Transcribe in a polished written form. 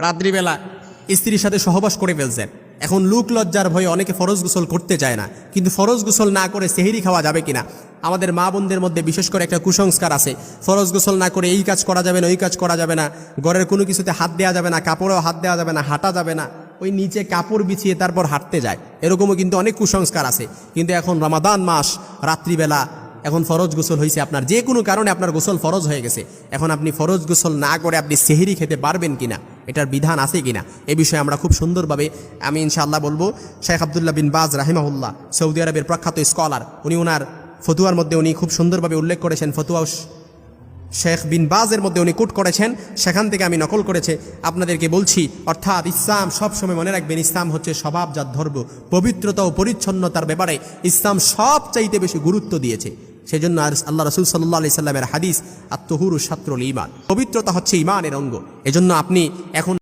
রাত্রিবেলা স্ত্রীর সাথে সহবাস করে ফেলছেন, এখন লোক লজ্জার ভয়ে অনেকে ফরজ গোসল করতে চায় না, কিন্তু ফরজ গোসল না করে সেহরি খাওয়া যাবে কিনা? আমাদের মা বোনদের মধ্যে বিশেষ করে একটা কুসংস্কার আছে, ফরজ গোসল না করে এই কাজ করা যাবে না, ওই কাজ করা যাবে না, ঘরের কোনো কিছুতে হাত দেওয়া যাবে না, কাপড়েও হাত দেওয়া যাবে না, হাঁটা যাবে না, ওই নিচে কাপড় বিছিয়ে তারপর হাঁটতে যায়, এরকমও কিন্তু অনেক কুসংস্কার আছে। কিন্তু এখন রমাদান মাস, রাত্রিবেলা এখন ফরজ গোসল হয়েছে, আপনার যে কোনো কারণে আপনার গোসল ফরজ হয়ে গেছে, এখন আপনি ফরজ গোসল না করে আপনি সেহরি খেতে পারবেন কিনা, এটার বিধান আছে কিনা, এ বিষয়ে আমরা খুব সুন্দরভাবে আমি ইনশাআল্লাহ বলবো। শেখ আব্দুল্লাহ বিন বাজ রাহিমাহুল্লাহ, সৌদি আরবের প্রখ্যাত স্কলার, উনি ওনার ফতুয়ার মধ্যে উনি খুব সুন্দরভাবে উল্লেখ করেছেন, ফতুয়া শেখ বিন বাজের মধ্যে উনি কোট করেছেন, সেখান থেকে আমি নকল করেছে আপনাদেরকে বলছি। অর্থাৎ ইসলাম সবসময় মনে রাখবেন, ইসলাম হচ্ছে স্বভাবজাত ধর্ম, পবিত্রতা ও পরিচ্ছন্নতার ব্যাপারে ইসলাম সবচাইতে বেশি গুরুত্ব দিয়েছে। সেজন্য আল্লাহ রাসূল সাল্লাল্লাহু আলাইহি সাল্লামের হাদিস, আত-তুহুরু শাত্রুল ঈমান, পবিত্রতা হচ্ছে ঈমানের অঙ্গ। এজন্য আপনি এখন